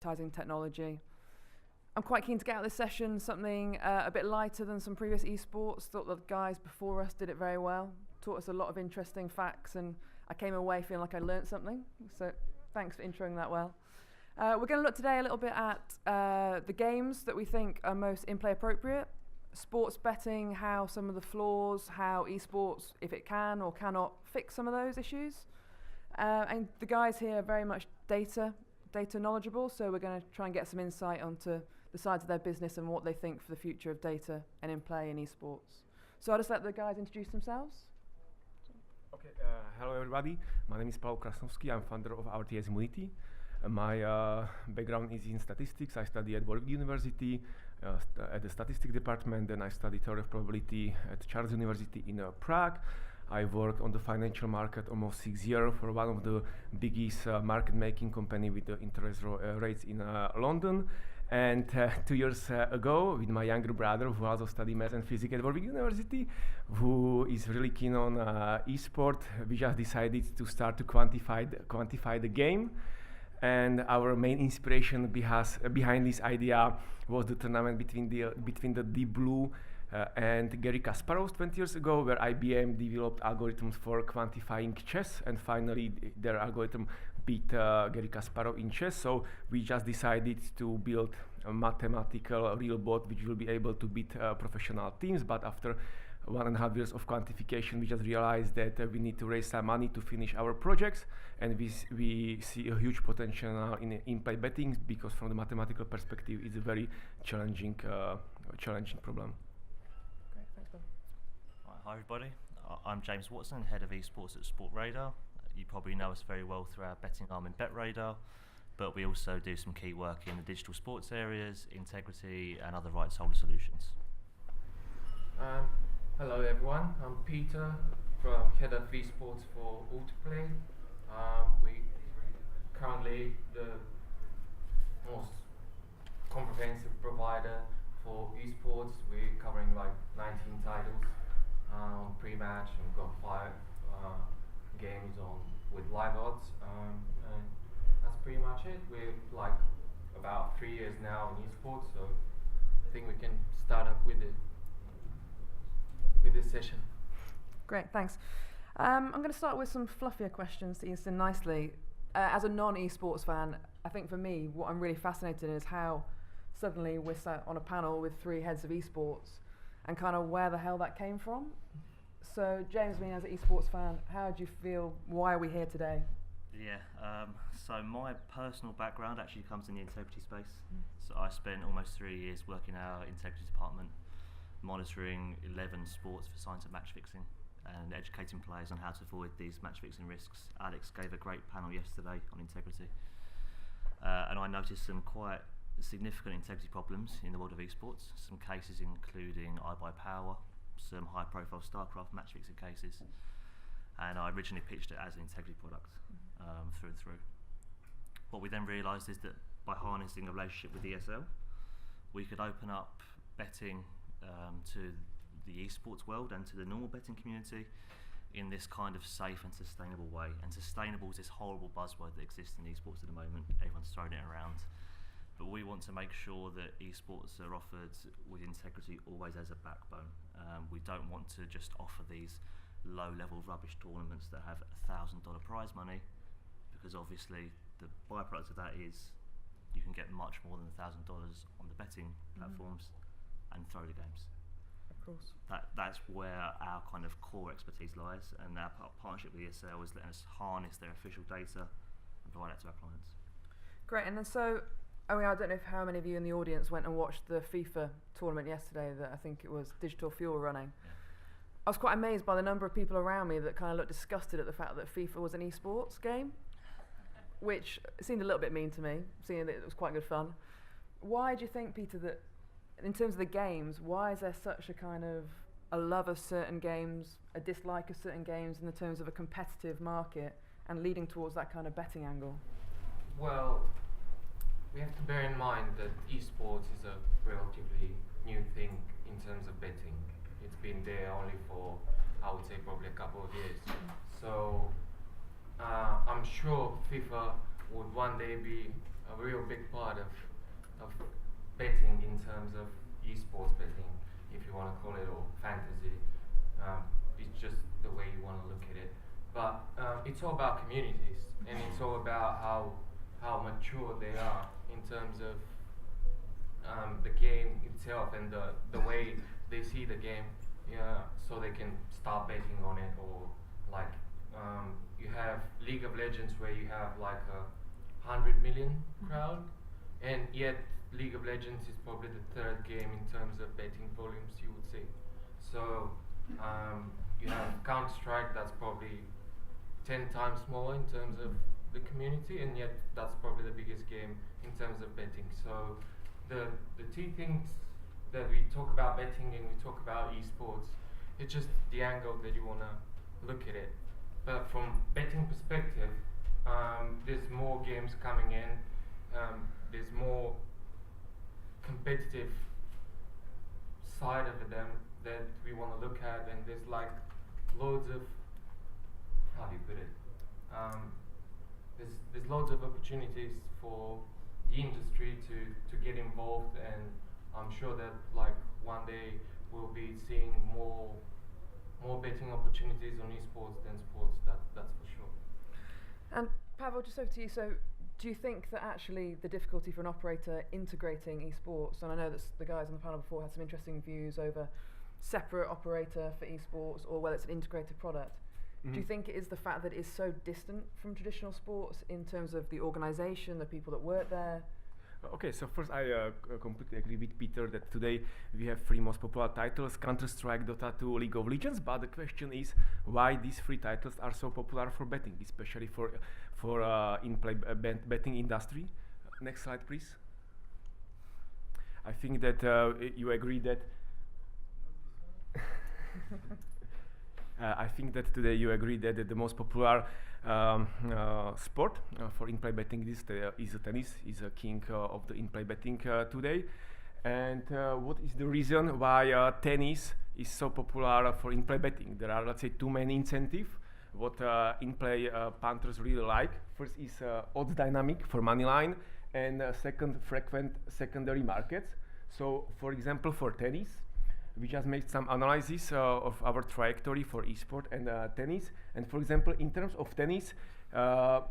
advertising technology. I'm quite keen to get out of this session something a bit lighter than some previous eSports. Thought the guys before us did it very well, taught us a lot of interesting facts, and I came away feeling like I learnt something. So thanks for introing that well. We're going to look today a little bit at the games that we think are most in-play appropriate, sports betting, how some of the flaws, how eSports, if it can or cannot, fix some of those issues. And the guys here are very much data knowledgeable, so we're going to try and get some insight onto the sides of their business and what they think for the future of data and in-play in eSports. So I'll just let the guys introduce themselves. Okay, hello everybody. My name is Paul Krasnovsky. I'm founder of RTS Immunity. My background is in statistics. I study at Warwick University at the statistics department. Then I studied theory of probability at Charles University in Prague. I worked on the financial market almost 6 years for one of the biggest market making company with the interest rates in London. And 2 years ago, with my younger brother, who also studied math and physics at Warwick University, who is really keen on eSport, we just decided to start to quantify the game. And our main inspiration behind this idea was the tournament between the Deep Blue and Garry Kasparov 20 years ago, where IBM developed algorithms for quantifying chess, and finally their algorithm beat Garry Kasparov in chess. So we just decided to build a mathematical real bot which will be able to beat professional teams. But after 1.5 years of quantification, we just realized that we need to raise some money to finish our projects, and we see a huge potential now in in-play betting, because from the mathematical perspective, it's a very challenging problem. Great, thanks, Bob. Hi everybody, I'm James Watson, head of eSports at SportRadar. You probably know us very well through our betting arm in BetRadar, but we also do some key work in the digital sports areas, integrity and other rights holder solutions. Hello everyone, I'm Peter, head of eSports for UltraPlay. We currently the most comprehensive provider for eSports. We're covering like 19 titles on pre-match, and we've got 5 games on with live odds, and that's pretty much it. We're like about 3 years now in eSports, so I think we can start up with this session. Great, thanks. I'm going to start with some fluffier questions to ease in nicely. As a non-eSports fan, I think for me, what I'm really fascinated in is how suddenly we're sat on a panel with 3 heads of eSports, and kind of where the hell that came from. So James, as an eSports fan, how do you feel? Why are we here today? Yeah, so my personal background actually comes in the integrity space. So I spent almost 3 years working in our integrity department, monitoring 11 sports for signs of match fixing and educating players on how to avoid these match fixing risks. Alex gave a great panel yesterday on integrity, and I noticed some quite significant integrity problems in the world of eSports, some cases including iBuyPower, some high profile StarCraft match fixing cases, and I originally pitched it as an integrity product through and through. What we then realised is that by harnessing a relationship with ESL, we could open up betting to the eSports world and to the normal betting community in this kind of safe and sustainable way. And sustainable is this horrible buzzword that exists in eSports at the moment. Everyone's throwing it around. But we want to make sure that eSports are offered with integrity always as a backbone. We don't want to just offer these low-level rubbish tournaments that have $1,000 prize money, because obviously the byproduct of that is you can get much more than $1,000 on the betting platforms and throw the games. Of course. That's where our kind of core expertise lies, and our partnership with ESL is letting us harness their official data and provide that to our clients. Great, and then so, I don't know how many of you in the audience went and watched the FIFA tournament yesterday that I think it was Digital Fuel were running. Yeah. I was quite amazed by the number of people around me that kind of looked disgusted at the fact that FIFA was an eSports game, which seemed a little bit mean to me, seeing that it was quite good fun. Why do you think, Peter, that in terms of the games, why is there such a kind of a love of certain games, a dislike of certain games in the terms of a competitive market and leading towards that kind of betting angle? Well, we have to bear in mind that eSports is a relatively new thing in terms of betting. It's been there only for, I would say, probably a couple of years. So I'm sure FIFA would one day be a real big part of betting in terms of esports betting, if you want to call it, or fantasy. It's just the way you want to look at it. But it's all about communities, and it's all about how mature they are in terms of the game itself and the way they see the game, so they can start betting on it. Or like you have League of Legends where you have like 100 million crowd, and yet League of Legends is probably the third game in terms of betting volumes, you would say. So you have Counter-Strike that's probably 10 times smaller in terms of the community, and yet that's probably the biggest game in terms of betting. So the two things that we talk about betting and we talk about esports, it's just the angle that you want to look at it. But from betting perspective, there's more games coming in, there's more competitive side of them that we want to look at, and there's like loads of, how do you put it, there's loads of opportunities for the industry to get involved, and I'm sure that like one day we'll be seeing more betting opportunities on esports than sports, that's for sure. And Pavel, just over to you. So do you think that actually the difficulty for an operator integrating esports, and I know that the guys on the panel before had some interesting views over separate operator for esports or whether it's an integrated product, do you think it is the fact that it is so distant from traditional sports in terms of the organisation, the people that work there? Okay, so first I completely agree with Peter that today we have three most popular titles: Counter-Strike, Dota 2, League of Legends. But the question is why these three titles are so popular for betting, especially for in-play betting industry. Next slide, please. I think that you agree that. I think that today you agree that the most popular sport for in-play betting is tennis, is a king of the in-play betting today. And what is the reason why tennis is so popular for in-play betting? There are, let's say, two main incentives what in-play punters really like. First is odds dynamic for money line, and second, frequent secondary markets. So, for example, for tennis, we just made some analysis of our trajectory for esport and tennis. And for example, in terms of tennis,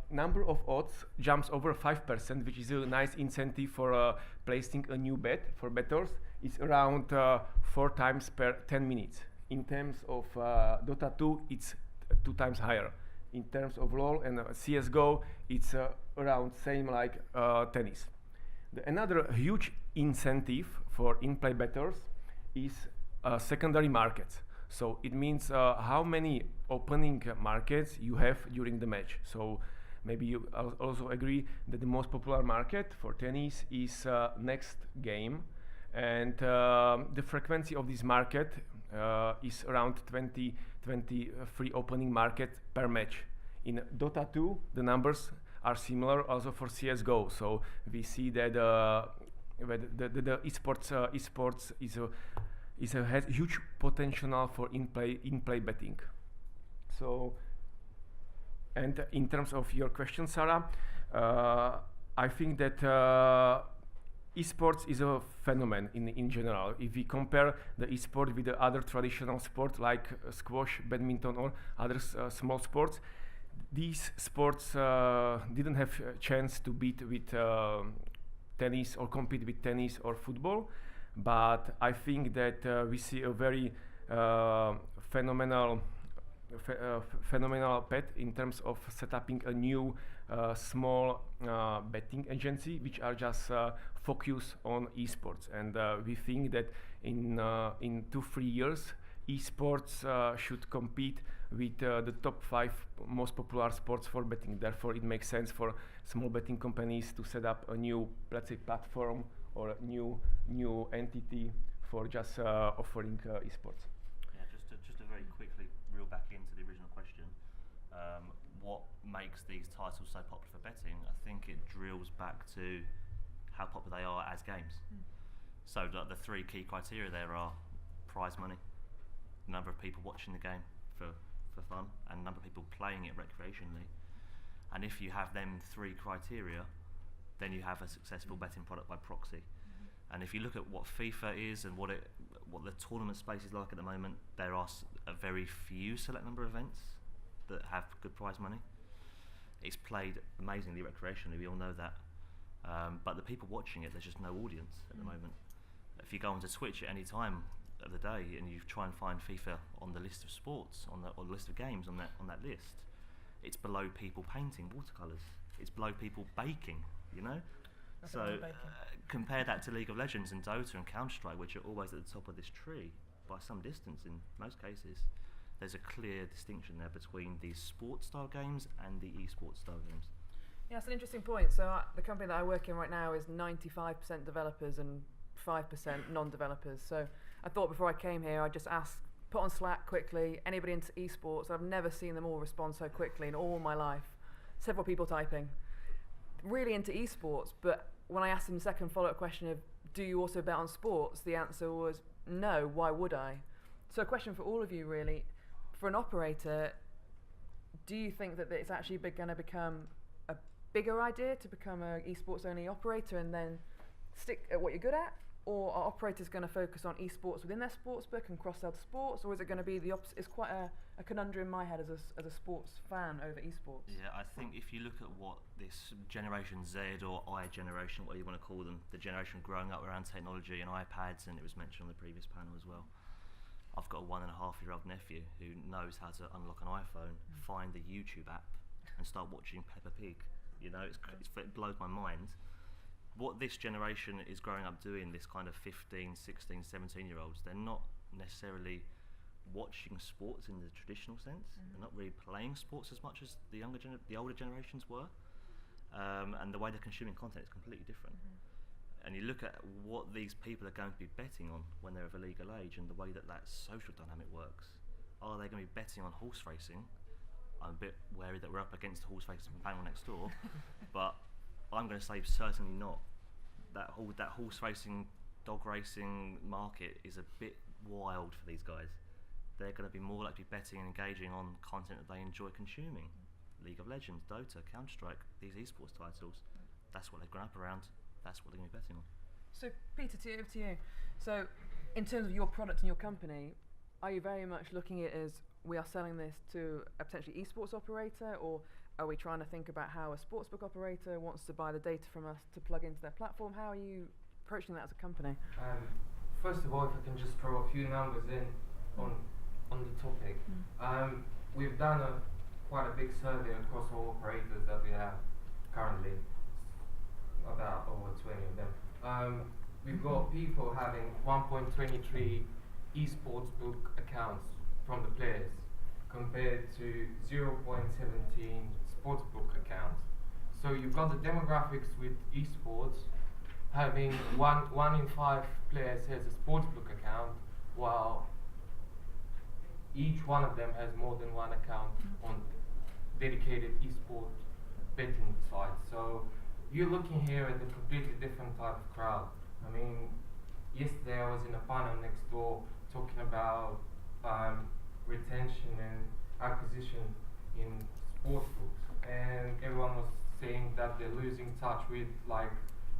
number of odds jumps over 5%, which is a nice incentive for placing a new bet for bettors. It's around 4 times per 10 minutes. In terms of Dota 2, it's 2 times higher. In terms of LoL and CSGO, it's around same like tennis. Another huge incentive for in-play bettors is secondary markets. So it means how many opening markets you have during the match. So maybe you also agree that the most popular market for tennis is next game, and the frequency of this market is around 23 opening market per match. In Dota 2, the numbers are similar also for CSGO. So we see that the esports has huge potential for in-play betting. So, and in terms of your question, Sarah, I think that esports is a phenomenon in general. If we compare the esport with the other traditional sports like squash, badminton, or other small sports, these sports didn't have a chance to beat with tennis or compete with tennis or football. But I think that we see a very phenomenal path in terms of setting a new small betting agency, which are just focused on esports. And we think that in 2-3 years, esports should compete with the top 5 most popular sports for betting. Therefore, it makes sense for small betting companies to set up a new, let's say, platform or a new entity for just offering esports. Yeah, just to very quickly reel back into the original question, what makes these titles so popular for betting? I think it drills back to how popular they are as games. So the 3 key criteria there are prize money, number of people watching the game for fun, and number of people playing it recreationally. And if you have them 3 criteria, then you have a successful betting product by proxy. And if you look at what FIFA is and what the tournament space is like at the moment, there are a very few select number of events that have good prize money. It's played amazingly recreationally, we all know that. But the people watching it, there's just no audience at the moment. If you go onto Twitch at any time of the day and you try and find FIFA on the list of sports, on the list of games on that list, it's below people painting watercolours. It's below people baking, you know? So compare that to League of Legends and Dota and Counter-Strike, which are always at the top of this tree by some distance in most cases. There's a clear distinction there between these sports style games and the eSports style games. Yeah, it's an interesting point. So the company that I work in right now is 95% developers and 5% non-developers. So I thought before I came here, I'd just put on Slack quickly, anybody into eSports. I've never seen them all respond so quickly in all my life. Several people typing. Really into eSports, but when I asked them the second follow-up question of, do you also bet on sports? The answer was, no, why would I? So a question for all of you really, for an operator, do you think that it's actually going to become a bigger idea to become an eSports only operator and then stick at what you're good at? Or are operators going to focus on eSports within their sportsbook and cross-sell to sports? Or is it going to be the opposite? It's quite a conundrum in my head as a sports fan over eSports. Yeah, I think if you look at what this Generation Z or I generation, whatever you want to call them, the generation growing up around technology and iPads, and it was mentioned on the previous panel as well. I've got a 1.5-year-old nephew who knows how to unlock an iPhone, find the YouTube app, and start watching Peppa Pig. You know, it blows my mind. What this generation is growing up doing, this kind of 15, 16, 17-year-olds, they're not necessarily watching sports in the traditional sense. They're not really playing sports as much as the older generations were. And the way they're consuming content is completely different. And you look at what these people are going to be betting on when they're of a legal age and the way that social dynamic works. Are they going to be betting on horse racing? I'm a bit wary that we're up against the horse racing panel next door, but I'm going to say certainly not. That horse racing, dog racing market is a bit wild for these guys. They're going to be more likely betting and engaging on content that they enjoy consuming. League of Legends, Dota, Counter-Strike, these eSports titles. That's what they've grown up around. That's what they're going to be betting on. So Peter, over to you. So in terms of your product and your company, are you very much looking at it as we are selling this to a potentially eSports operator, or are we trying to think about how a sportsbook operator wants to buy the data from us to plug into their platform? How are you approaching that as a company? First of all, if I can just throw a few numbers in on the topic. We've done quite a big survey across all operators that we have currently, about over 20 of them. We've got people having 1.23 eSports book accounts from the players compared to 0.17 sportsbook accounts. So you've got the demographics with eSports having one in 5 players has a sportsbook account, while each one of them has more than one account on dedicated eSport betting sites. So you're looking here at a completely different type of crowd. I mean, yesterday I was in a panel next door talking about retention and acquisition in sportsbooks, and everyone was saying that they're losing touch with like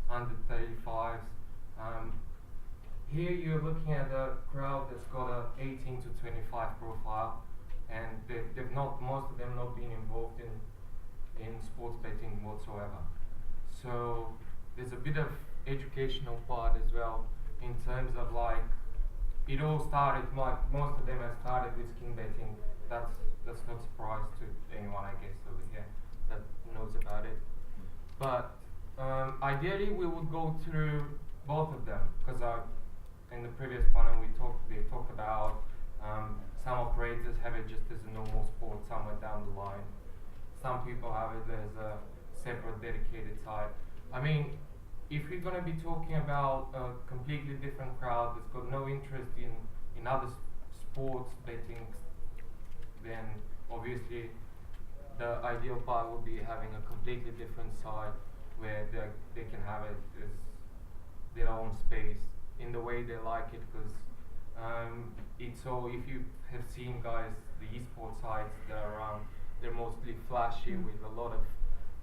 under 35s. Here you're looking at a crowd that's got a 18 to 25 profile, and they've not, most of them not been involved in sports betting whatsoever. So there's a bit of educational part as well in terms of like, it all started, like most of them have started with skin betting. That's not a surprise to anyone, I guess, over here that knows about it. But ideally we would go through both of them, because in the previous panel they talked about some operators have it just as a normal sport somewhere down the line. Some people have it as a separate dedicated site. I mean, if we're going to be talking about a completely different crowd that's got no interest in other sports betting, then obviously the ideal part would be having a completely different site where they can have it as their own space in the way they like it, because it's all, if you have seen guys, the esports sites that are around, they're mostly flashy with a lot of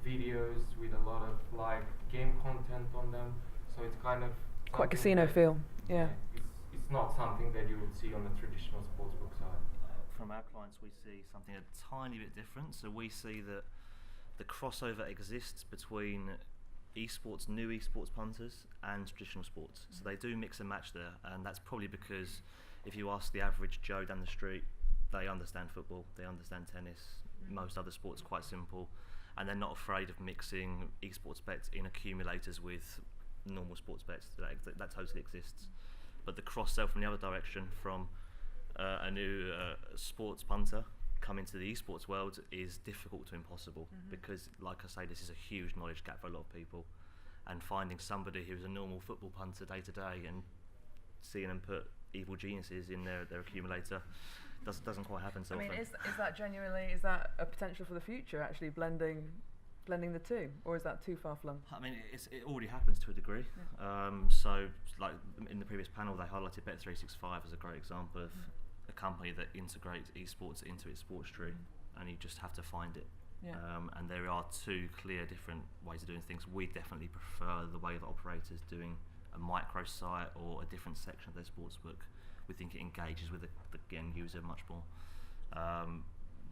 videos with a lot of like game content on them. So it's kind of Quite casino feel. Yeah. It's not something that you would see on a traditional sportsbook side. From our clients, we see something a tiny bit different. So we see that the crossover exists between new esports punters and traditional sports. So they do mix and match there, and that's probably because if you ask the average Joe down the street, they understand football, they understand tennis, most other sports quite simple, and they're not afraid of mixing esports bets in accumulators with normal sports bets. That totally exists. But the cross sell from the other direction, from a new sports punter coming to the esports world, is difficult to impossible, because, like I say, this is a huge knowledge gap for a lot of people, and finding somebody who's a normal football punter day to day and seeing them put evil geniuses in their accumulator doesn't quite happen so often. Is that genuinely, is that a potential for the future, actually blending the two, or is that too far flung? I mean, it already happens to a degree. Yeah. So, like in the previous panel, they highlighted Bet365 as a great example of a company that integrates esports into its sports tree, and you just have to find it. Yeah. And there are two clear different ways of doing things. We definitely prefer the way of operators doing a micro site or a different section of their sportsbook. We think it engages with the end user much more.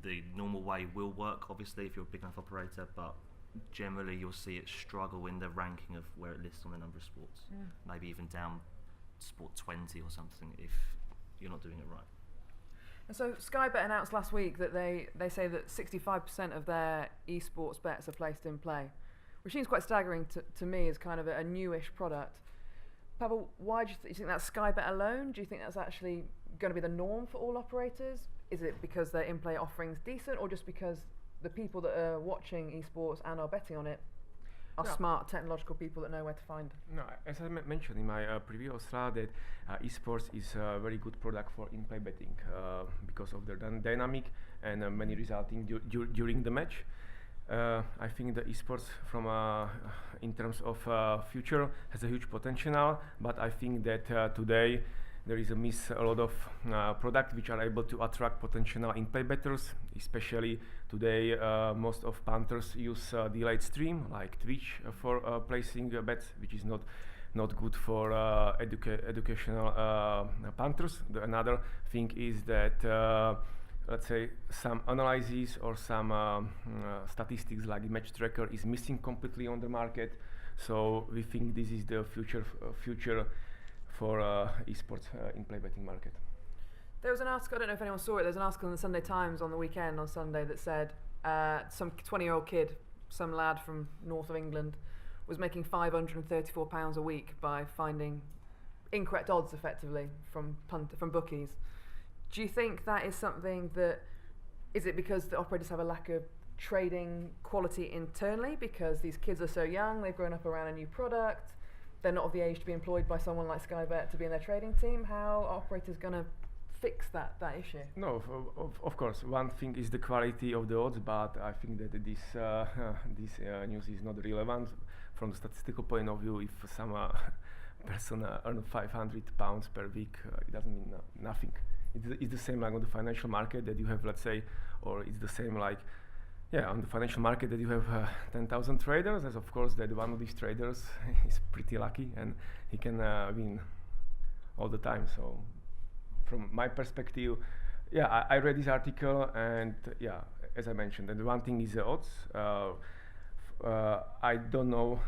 The normal way will work, obviously, if you're a big enough operator, but generally you'll see it struggle in the ranking of where it lists on the number of sports. Maybe even down sport 20 or something if you're not doing it right. And so Sky Bet announced last week that they say that 65% of their esports bets are placed in play, which seems quite staggering to me as kind of a newish product. Pavel, why do you think that's Sky Bet alone? Do you think that's actually going to be the norm for all operators? Is it because their in-play offering's decent, or just because the people that are watching esports and are betting on it are smart, technological people that know where to find? No, as I mentioned in my previous slide, that esports is a very good product for in-play betting because of their dynamic and many resulting during the match. I think the esports from in terms of future has a huge potential, but I think that today there is a lot of products which are able to attract potential in-play bettors. Especially today, most of punters use delayed stream like Twitch for placing bets, which is not good for educational punters. Another thing is that let's say some analysis or some statistics like match tracker is missing completely on the market. So we think this is the future for esports in-play betting market. There was an article, I don't know if anyone saw it, there was an article in the Sunday Times on the weekend on Sunday that said some 20-year-old kid, some lad from north of England, was making £534 a week by finding incorrect odds effectively from bookies. Do you think that is something that, is it because the operators have a lack of trading quality internally, because these kids are so young, they've grown up around a new product, they're not of the age to be employed by someone like Sky Bet to be in their trading team? How are operators going to fix that issue? No, of course. One thing is the quality of the odds, but I think that this news is not relevant from the statistical point of view. If some person earns £500 per week, it doesn't mean nothing. It's the same like on the financial market that you have, let's say, or it's the same like, on the financial market that you have 10,000 traders. As of course that one of these traders is pretty lucky and he can win all the time. So from my perspective, I read this article and as I mentioned, and one thing is the odds. I don't know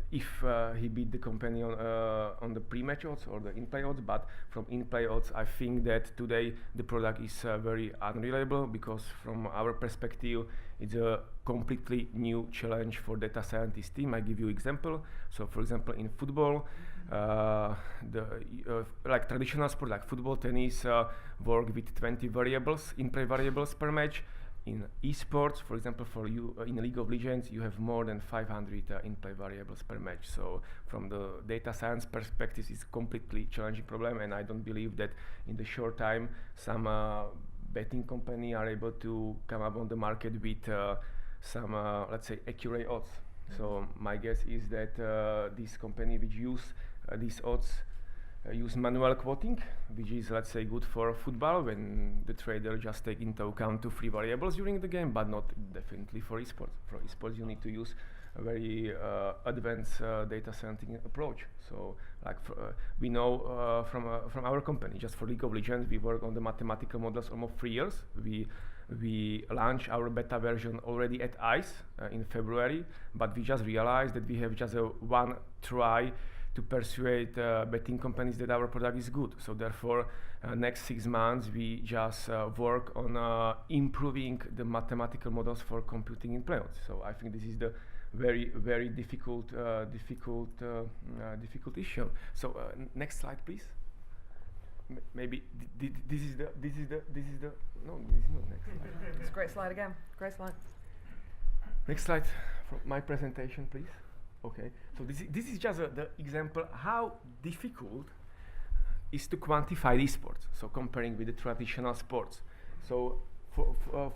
if he beat the company on the pre-match odds or the in-play odds, but from in-play odds, I think that today the product is very unreliable, because from our perspective, it's a completely new challenge for data scientist team. I give you example. So, for example, in football, like traditional sport like football, tennis, work with 20 variables, in-play variables per match. In eSports, for example, for you in League of Legends, you have more than 500 in-play variables per match. So from the data science perspective, it's a completely challenging problem, and I don't believe that in the short time some betting company are able to come up on the market with some, let's say, accurate odds. So my guess is that this company which use these odds use manual quoting, which is, let's say, good for football when the trader just take into account 2-3 variables during the game, but not definitely for esports. For esports, you need to use a very advanced data scientific approach. So, like we know from our company, just for League of Legends, we work on the mathematical models almost 3 years. We launched our beta version already at ICE in February, but we just realized that we have just one try to persuade betting companies that our product is good. So therefore, next 6 months, we just work on improving the mathematical models for computing in playoffs. So I think this is the very, very difficult issue. So next slide, please. Maybe this is the no, this is not next slide. It's a great slide again. Great slide. Next slide from my presentation, please. Okay, so this is just the example how difficult is to quantify esports. So comparing with the traditional sports. So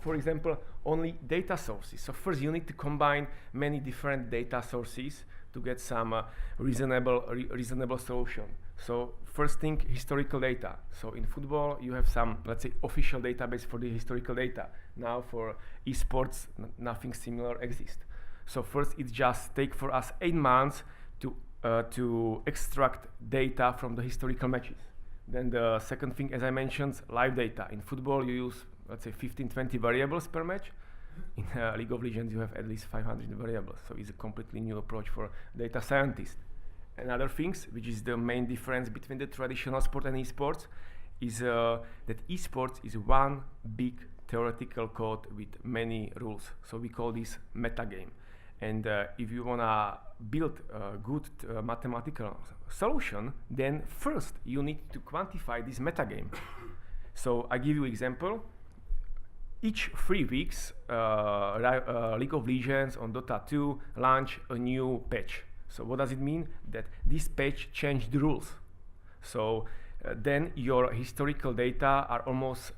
for example, only data sources. So first you need to combine many different data sources to get some reasonable solution. So first thing, historical data. So in football, you have some, let's say, official database for the historical data. Now for esports, nothing similar exists. So first, it just take for us 8 months to extract data from the historical matches. Then the second thing, as I mentioned, live data. In football, you use, let's say, 15-20 variables per match. In League of Legends, you have at least 500 variables. So it's a completely new approach for data scientists. Another things, which is the main difference between the traditional sport and esports, is that esports is one big theoretical code with many rules. So we call this metagame. And if you wanna build a good mathematical solution, then first you need to quantify this metagame. So I give you example. Each 3 weeks, League of Legends on Dota 2 launch a new patch. So what does it mean? That this patch changed the rules. So then your historical data are almost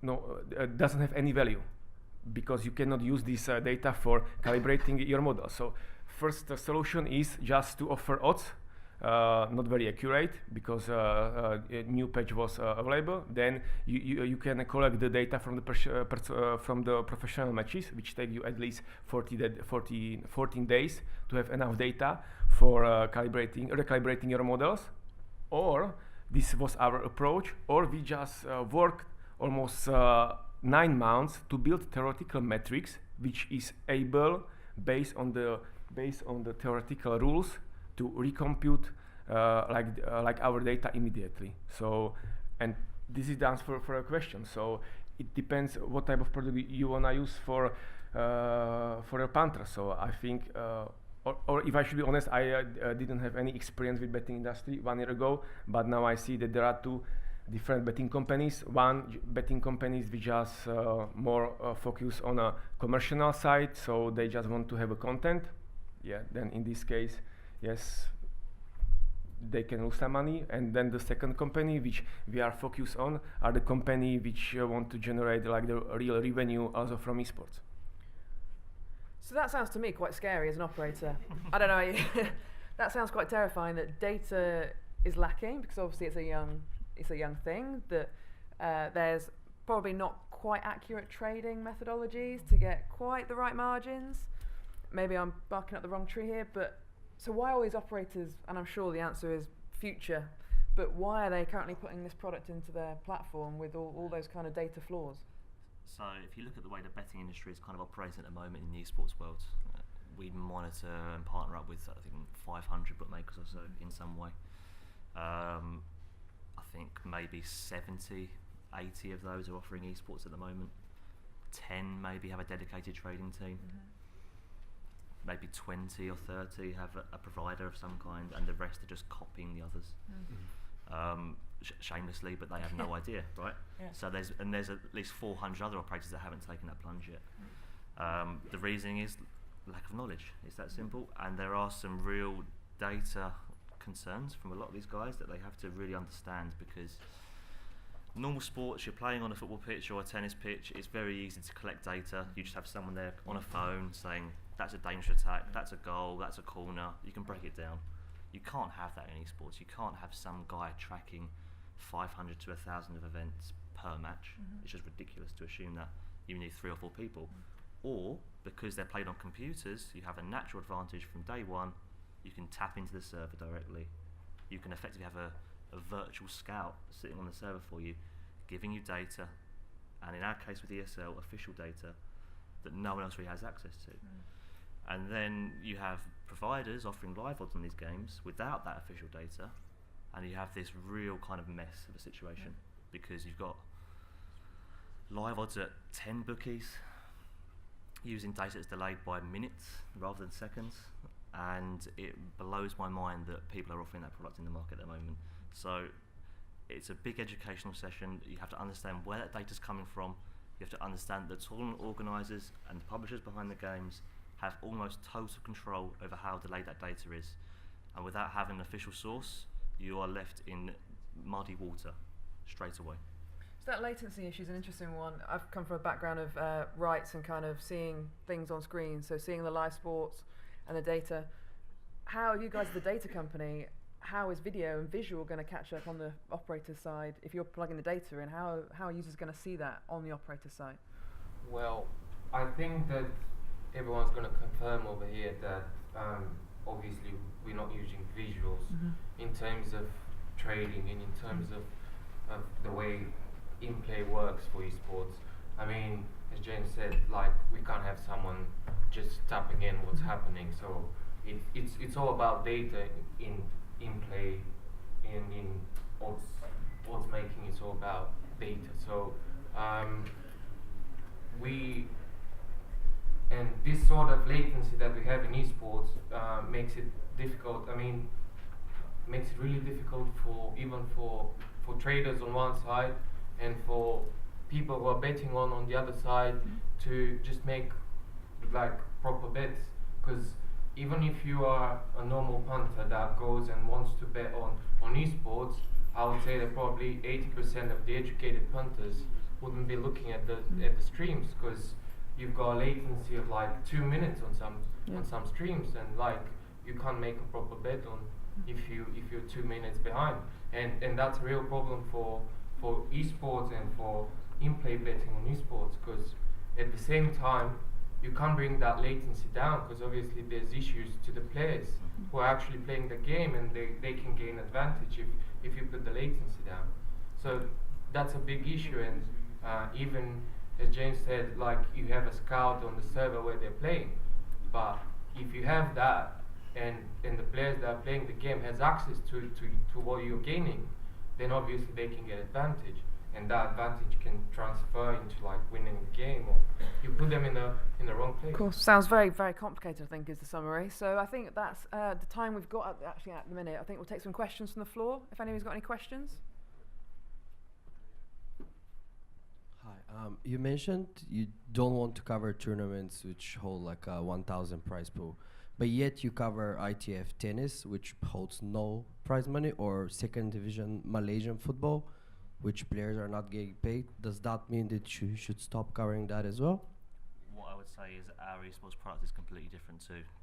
doesn't have any value, because you cannot use this data for calibrating your model. So first solution is just to offer odds, not very accurate, because a new patch was available. Then you can collect the data from the professional matches, which take you at least 14 days to have enough data for recalibrating your models. Or this was our approach, or we just worked almost 9 months to build theoretical metrics, which is able, based on the theoretical rules, to recompute like our data immediately. So, and this is the answer for a question. So it depends what type of product you wanna use for your Panther. So I think, or if I should be honest, I didn't have any experience with betting industry 1 year ago, but now I see that there are 2 different betting companies. One betting companies which just more focus on a commercial side, so they just want to have a content. Yeah, then in this case, yes, they can lose some money. And then the second company which we are focused on are the company which want to generate like the real revenue also from esports. So that sounds to me quite scary as an operator. I don't know. That sounds quite terrifying. That data is lacking, because obviously it's a young thing, that there's probably not quite accurate trading methodologies to get quite the right margins. Maybe I'm barking up the wrong tree here, but so why are these operators, and I'm sure the answer is future, but why are they currently putting this product into their platform with all those kind of data flaws? So if you look at the way the betting industry is kind of operating at the moment in the esports world, we monitor and partner up with, I think, 500 bookmakers or so in some way. I think maybe 70, 80 of those are offering esports at the moment. 10 maybe have a dedicated trading team. Maybe 20 or 30 have a provider of some kind, and the rest are just copying the others. Shamelessly, but they have no idea, right? Yeah. So there's at least 400 other operators that haven't taken that plunge yet. The reasoning is lack of knowledge. It's that simple, and there are some real data concerns from a lot of these guys that they have to really understand, because normal sports, you're playing on a football pitch or a tennis pitch, it's very easy to collect data. You just have someone there on a phone saying that's a dangerous attack, that's a goal, that's a corner. You can break it down. You can't have that in esports. You can't have some guy tracking 500 to 1,000 of events per match. It's just ridiculous to assume that you need 3 or 4 people. Or, because they're played on computers, you have a natural advantage from day one. You can tap into the server directly. You can effectively have a virtual scout sitting on the server for you, giving you data, and in our case with ESL, official data that no one else really has access to. And then you have providers offering live odds on these games without that official data, and you have this real kind of mess of a situation because you've got live odds at 10 bookies using data that's delayed by minutes rather than seconds, and it blows my mind that people are offering that product in the market at the moment. So it's a big educational session. You have to understand where that data's coming from. You have to understand the tournament organisers and the publishers behind the games have almost total control over how delayed that data is, and without having an official source, you are left in muddy water straight away. So that latency issue is an interesting one. I've come from a background of rights and kind of seeing things on screen, so seeing the live sports and the data. How are you guys, the data company, how is video and visual going to catch up on the operator side if you're plugging the data in? How are users going to see that on the operator side? Well, I think that everyone's going to confirm over here that obviously we're not using visuals in terms of trading and in terms of the way in-play works for esports. I mean, as James said, like, we can't have someone just tapping in what's happening. So it's all about data in play, in odds making. It's all about data. So and this sort of latency that we have in esports makes it difficult. I mean, makes it really difficult for even for traders on one side and for people who are betting on the other side to just make like proper bets. Because even if you are a normal punter that goes and wants to bet on esports, I would say that probably 80% of the educated punters wouldn't be looking at the streams, because you've got a latency of like 2 minutes on some streams, and like you can't make a proper bet on if you're 2 minutes behind, and that's a real problem for esports and for in-play betting on esports, because at the same time you can't bring that latency down, because obviously there's issues to the players who are actually playing the game, and they can gain advantage if you put the latency down. So that's a big issue, and even as James said, like, you have a scout on the server where they're playing, but if you have that and the players that are playing the game has access to what you're gaining, then obviously they can get advantage, and that advantage can transfer into like winning the game, or you put them in the wrong place. Of course, sounds very, very complicated, I think, is the summary. So I think that's the time we've got at the minute. I think we'll take some questions from the floor, if anyone's got any questions. Hi, you mentioned you don't want to cover tournaments which hold like a 1,000 prize pool, but yet you cover ITF tennis, which holds no prize money, or second division Malaysian football, which players are not getting paid. Does that mean that you should stop covering that as well? What I would say is our esports product is completely different too.